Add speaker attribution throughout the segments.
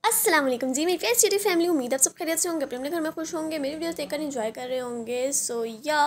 Speaker 1: अस्सलाम वालेकुम जी, मेरी प्यारी सिटी फैमिली। उम्मीद आप सब खैरियत से होंगे, अपने अपने घर में खुश होंगे, मेरी वीडियोस देखकर एंजॉय कर रहे होंगे। सो या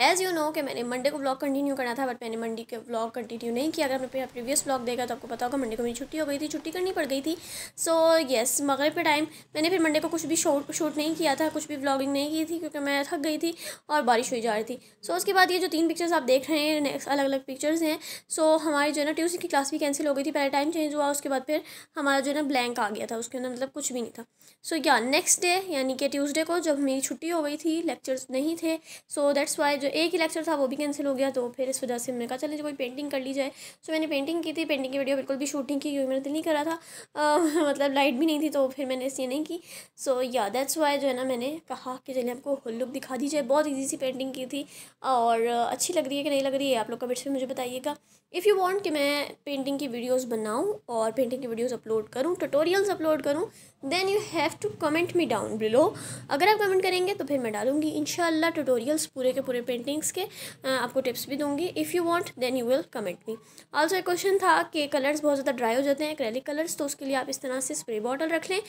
Speaker 1: एज़ यू नो कि मैंने मंडे को व्लॉग कंटिन्यू करना था, बट मैंने मंडे के व्लॉग कंटिन्यू नहीं किया। अगर आपने प्रीवियस व्लॉग देखा तो आपको पता होगा मंडे को मेरी छुट्टी हो गई थी, छुट्टी करनी पड़ गई थी। सो यस, मगरिब के टाइम मैंने फिर मंडे को कुछ भी शूट नहीं किया था, कुछ भी व्लॉगिंग नहीं की थी, क्योंकि मैं थक गई थी और बारिश हुई जा रही थी। सो उसके बाद ये जो 3 पिक्चर्स आप देख रहे हैं, नेक्स्ट अलग अलग पिक्चर्स हैं। सो हमारी जो है ना ट्यूसडे की क्लास भी कैंसिल हो गई थी, पहले टाइम चेंज हुआ, उसके बाद फिर हमारा जो है ना ब्लैंक आ गया था, उसके अंदर मतलब कुछ भी नहीं था। सो या नेक्स्ट डे यानी कि ट्यूसडे को जब मेरी छुट्टी हो गई थी, लेक्चर्स नहीं थे, सो दैट्स वाई जो एक ही लेक्चर था वो भी कैंसिल हो गया। तो फिर इस वजह से मैंने कहा चलिए कोई पेंटिंग कर ली जाए। सो मैंने पेंटिंग की थी, पेंटिंग की वीडियो बिल्कुल भी शूट नहीं की क्योंकि मेरा दिल नहीं कर रहा था। मतलब लाइट भी नहीं थी, तो फिर मैंने इसलिए नहीं की। सो या दैट्स वाई जो है ना मैंने कहा कि चलिए आपको होल लुक दिखा दी जाए। बहुत ईजी सी पेंटिंग की थी और अच्छी लग रही है कि नहीं लग रही है, आप लोग कमेंट्स में मुझे बताइएगा। इफ़ यू वांट कि मैं पेंटिंग की वीडियोस बनाऊं और पेंटिंग की वीडियोस अपलोड करूं, ट्यूटोरियल्स अपलोड करूं, then you have to comment me down below. अगर आप कमेंट करेंगे तो फिर मैं डालूंगी इंशाल्लाह ट्यूटोरियल्स पूरे के पूरे पेंटिंग्स के। आपको टिप्स भी दूंगी। If you want then you will comment me. Also एक क्वेश्चन था कि कलर्स बहुत ज़्यादा ड्राई हो जाते हैं, एक्रेलिक कलर्स, तो उसके लिए आप इस तरह से स्प्रे बॉटल रख लें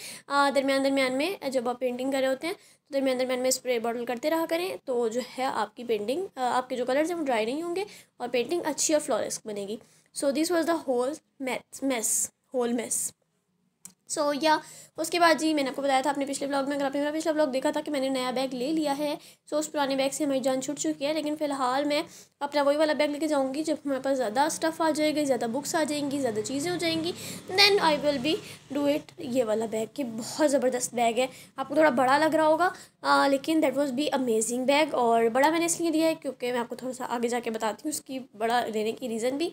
Speaker 1: दरमियान दरमियान में। जब आप पेंटिंग कर रहे होते हैं तो दरमियान दरमियान में स्प्रे बॉटल करते रहा करें, तो जो है आपकी पेंटिंग, आपके जो कलर्स हैं वो ड्राई नहीं होंगे और पेंटिंग अच्छी और फ्लॉलेस बनेगी। So this was the whole mess. So या उसके बाद जी मैंने आपको बताया था अपने पिछले ब्लॉग में, अगर आपने मेरा पिछला ब्लॉग देखा था, कि मैंने नया बैग ले लिया है। सो उस पुराने बैग से हमारी जान छूट चुकी है, लेकिन फ़िलहाल मैं अपना वही वाला बैग लेके जाऊंगी जब हमारे पास ज़्यादा स्टफ़ आ जाएगा, ज़्यादा बुक्स आ जाएंगी, ज़्यादा चीज़ें हो जाएंगी, then I will be do it. ये वाला बैग कि बहुत ज़बरदस्त बैग है, आपको थोड़ा बड़ा लग रहा होगा, लेकिन that was be amazing bag. और बड़ा मैंने इसलिए दिया है क्योंकि मैं आपको थोड़ा सा आगे जाके बताती हूँ उसकी बड़ा लेने की रीज़न भी।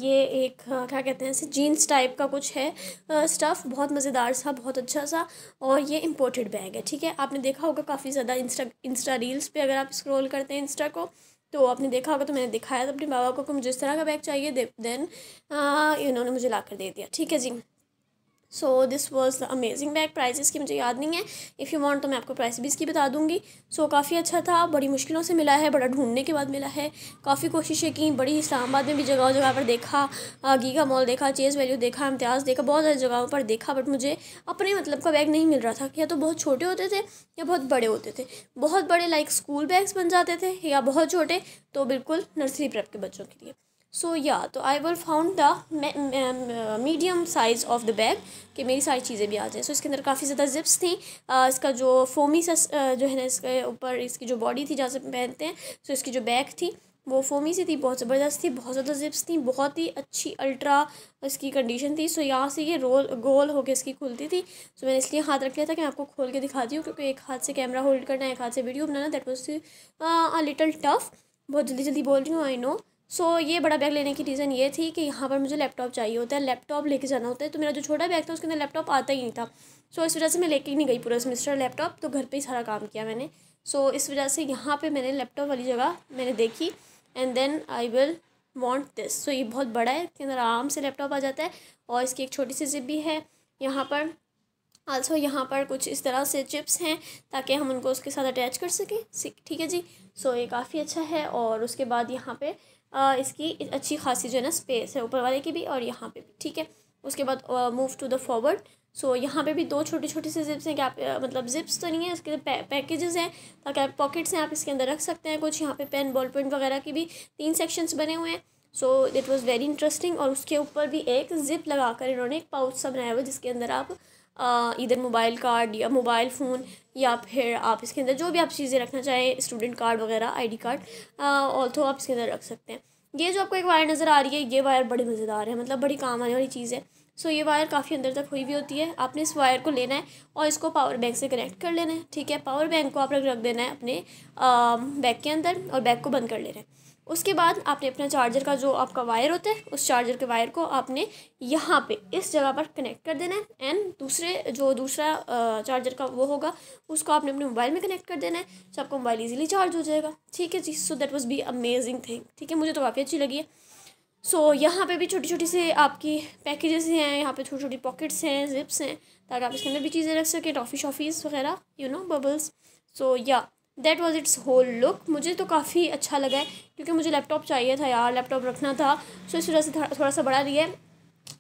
Speaker 1: ये एक क्या कहते हैं इसे, जीन्स टाइप का कुछ है स्टफ़, बहुत मज़ेदार सा, बहुत अच्छा सा। और ये इम्पोर्टेड बैग है, ठीक है। आपने देखा होगा काफ़ी ज़्यादा इंस्टा रील्स पे, अगर आप स्क्रॉल करते हैं इंस्टा को तो आपने देखा होगा। तो मैंने दिखाया था अपने बाबा को कि मुझे इस तरह का बैग चाहिए, देन इन्होंने मुझे ला कर दे दिया, ठीक है जी। So this was the amazing bag. Prices की मुझे याद नहीं है, इफ़ यू वांट तो मैं आपको प्राइस भी इसकी बता दूंगी। सो काफ़ी अच्छा था, बड़ी मुश्किलों से मिला है, बड़ा ढूंढने के बाद मिला है, काफ़ी कोशिशें की, बड़ी इस्लामाबाद में भी जगह जगह पर देखा, गीगा मॉल देखा, चेज़ वैल्यू देखा, इम्तियाज़ देखा, बहुत सारी जगहों पर देखा, बट मुझे अपने मतलब का बैग नहीं मिल रहा था। या तो बहुत छोटे होते थे या बहुत बड़े होते थे। बहुत बड़े लाइक स्कूल बैग्स बन जाते थे, या बहुत छोटे तो बिल्कुल नर्सरी प्रेप के बच्चों के लिए। सो या तो I will found the medium size of the bag कि मेरी सारी चीज़ें भी आ जाए। सो इसके अंदर काफ़ी ज़्यादा जिप्स थी। इसका जो फोमी सा जो है ना, इसके ऊपर इसकी जो बॉडी थी जहाँ से पहनते हैं, सो इसकी जो बैग थी वो फोमी सी थी, बहुत ज़बरदस्त थी, बहुत ज़्यादा जिप्स थी, बहुत ही अच्छी अल्ट्रा इसकी कंडीशन थी। सो यहाँ से ये रोल गोल होकर इसकी खुलती थी। सो मैंने इसलिए हाथ रख लिया था कि मैं आपको खोल के दिखाती हूँ, क्योंकि एक हाथ से कैमरा होल्ड करना, एक हाथ से video banana, that was a little tough. बहुत जल्दी जल्दी बोल रही हूँ, आई नो। सो ये बड़ा बैग लेने की रीज़न ये थी कि यहाँ पर मुझे लैपटॉप चाहिए होता है, लैपटॉप लेके जाना होता है। तो मेरा जो छोटा बैग था उसके अंदर लैपटॉप आता ही नहीं था। सो इस वजह से मैं लेके ही नहीं गई पूरा सेमेस्टर लैपटॉप, तो घर पे ही सारा काम किया मैंने। सो इस वजह से यहाँ पे मैंने लैपटॉप वाली जगह मैंने देखी, and then I will want this. So ये बहुत बड़ा है, इसके अंदर आराम से लैपटॉप आ जाता है, और इसकी एक छोटी सी जिप भी है यहाँ पर। आल्सो यहाँ पर कुछ इस तरह से चिप्स हैं ताकि हम उनको उसके साथ अटैच कर सकें, ठीक है जी। सो ये काफ़ी अच्छा है। और उसके बाद यहाँ पे इसकी अच्छी खासी जो है ना स्पेस है, ऊपर वाले की भी और यहाँ पे भी, ठीक है। उसके बाद मूव टू द फॉरवर्ड। सो यहाँ पे भी 2 छोटी छोटी सी जिप्स हैं कि आप मतलब जिप्स तो नहीं है, इसके पैकेजेस हैं ताकि आप पॉकेट्स हैं, आप इसके अंदर रख सकते हैं कुछ। यहाँ पे पेन बॉल पेन वगैरह की भी 3 सेक्शंस बने हुए हैं। So it was very interesting. और उसके ऊपर भी एक जिप लगा कर इन्होंने एक पाउच सा बनाया हुआ जिसके अंदर आप इधर मोबाइल कार्ड या मोबाइल फ़ोन, या फिर आप इसके अंदर जो भी आप चीज़ें रखना चाहें, स्टूडेंट कार्ड वगैरह, आईडी कार्ड, ऑल्सो आप इसके अंदर रख सकते हैं। ये जो आपको एक वायर नज़र आ रही है, ये वायर बड़ी मज़ेदार है, मतलब बड़ी काम आने वाली चीज़ है। सो ये वायर काफ़ी अंदर तक हुई हुई होती है। आपने इस वायर को लेना है और इसको पावर बैंक से कनेक्ट कर लेना है, ठीक है। पावर बैंक को आप रख देना है अपने बैग के अंदर और बैग को बंद कर लेना है। उसके बाद आपने अपना चार्जर का जो आपका वायर होता है, उस चार्जर के वायर को आपने यहाँ पे इस जगह पर कनेक्ट कर देना है, एंड दूसरा चार्जर का वो होगा उसको आपने अपने मोबाइल में कनेक्ट कर देना है। तो आपका मोबाइल इजीली चार्ज हो जाएगा, ठीक है जी। So that was be amazing thing, ठीक है, मुझे तो काफ़ी अच्छी लगी है। सो यहाँ पे भी छोटी छोटी से आपकी पैकेजेस हैं, यहाँ पे छोटी छोटी पॉकेट्स हैं, जिप्स हैं, ताकि आप इसके अंदर भी चीज़ें रख सकें, टॉफ़ी शॉफ़ीज़ वगैरह, बबल्स। सो या that was its whole look. मुझे तो काफ़ी अच्छा लगा है क्योंकि मुझे लैपटॉप चाहिए था यार, लैपटॉप रखना था। सो इस वजह से थोड़ा सा बड़ा लिया है,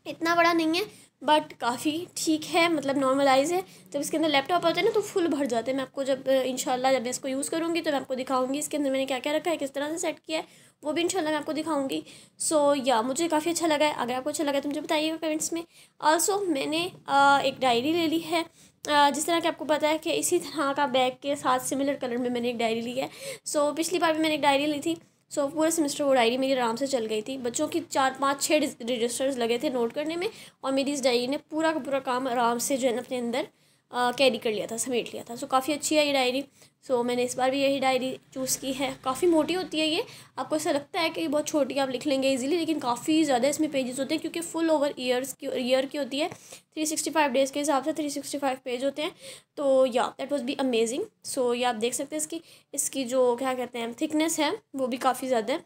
Speaker 1: इतना बड़ा नहीं है बट काफ़ी ठीक है, मतलब नॉर्मलाइज है। जब इसके अंदर लैपटॉप आता है ना तो फुल भर जाते हैं। मैं आपको जब इंशाल्लाह जब मैं इसको यूज़ करूँगी तो मैं आपको दिखाऊंगी इसके अंदर मैंने क्या क्या रखा है, किस तरह से सेट किया है, वो भी इंशाल्लाह मैं आपको दिखाऊंगी। सो या मुझे काफ़ी अच्छा लगा है। अगर आपको अच्छा लगा तो मुझे बताइएगा कमेंट्स में। ऑल्सो मैंने एक डायरी ले ली है, जिस तरह कि आपको पता है कि इसी तरह का बैग के साथ सिमिलर कलर में मैंने एक डायरी ली है। सो पिछली बार भी मैंने एक डायरी ली थी। सो पूरे सेमेस्टर वो डायरी मेरी आराम से चल गई थी। बच्चों की 4 5 6 रजिस्टर्स लगे थे नोट करने में, और मेरी इस डायरी ने पूरा का पूरा काम आराम से जो है ना अपने अंदर कैरी कर लिया था, समेट लिया था। सो काफ़ी अच्छी है ये डायरी। सो मैंने इस बार भी यही डायरी चूज़ की है। काफ़ी मोटी होती है ये, आपको ऐसा लगता है कि ये बहुत छोटी आप लिख लेंगे इजीली, लेकिन काफ़ी ज़्यादा इसमें पेजेस होते हैं क्योंकि फुल ओवर ईयर की होती है। 365 डेज़ के हिसाब से 365 पेज होते हैं। तो या दैट वाज बी अमेजिंग। सो ये आप देख सकते हैं इसकी जो क्या कहते हैं थिकनेस है वो भी काफ़ी ज़्यादा है।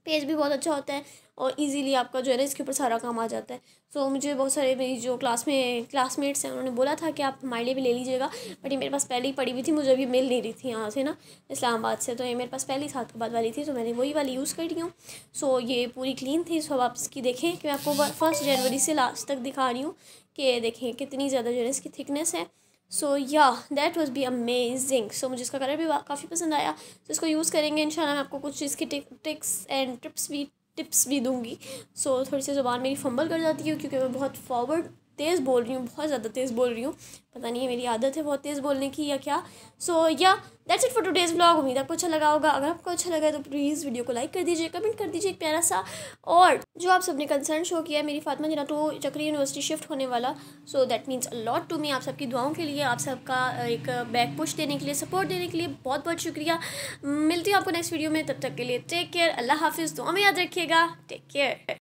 Speaker 1: पेज भी बहुत अच्छा होता है और इजीली आपका जो है ना इसके ऊपर सारा काम आ जाता है। सो मुझे बहुत सारे मेरी जो क्लासमेट्स हैं उन्होंने बोला था कि आप हमारे लिए भी ले लीजिएगा, बट ये मेरे पास पहले ही पड़ी हुई थी, मुझे अभी मिल नहीं रही थी यहाँ से ना इस्लामाबाद से, तो ये मेरे पास पहले ही साद वाली थी, तो मैंने वही वाली यूज़ कर रही हूँ। सो ये पूरी क्लीन थी। सो अब आप इसकी देखें कि मैं आपको 1 जनवरी से लास्ट तक दिखा रही हूँ कि देखें कितनी ज़्यादा जो है इसकी थिकनेस है। सो या दैट वाज बी अमेजिंग। सो मुझे इसका कलर भी काफ़ी पसंद आया। तो इसको यूज़ करेंगे इंशाल्लाह। मैं आपको कुछ इसकी ट्रिक्स एंड टिप्स भी दूंगी। सो थोड़ी सी ज़ुबान मेरी फंबल कर जाती है क्योंकि मैं बहुत फॉरवर्ड तेज़ बोल रही हूँ, बहुत ज़्यादा तेज़ बोल रही हूँ। पता नहीं है मेरी आदत है बहुत तेज़ बोलने की या क्या। सो या that's it for today's vlog. उम्मीद आपको अच्छा लगा होगा। अगर आपको अच्छा लगा तो प्लीज़ वीडियो को लाइक कर दीजिए, कमेंट कर दीजिए एक प्यारा सा, और जो आप सबने कंसर्न शो किया है मेरी फातिमा जना तो चक्री यूनिवर्सिटी शिफ्ट होने वाला। So that means a lot to me. आप सबकी दुआओं के लिए, आप सबका एक बैक पुश देने के लिए, सपोर्ट देने के लिए बहुत बहुत शुक्रिया। मिलती हूँ आपको नेक्स्ट वीडियो में, तब तक के लिए टेक केयर, अल्लाह हाफिज़, दुआ में याद रखिएगा, टेक केयर।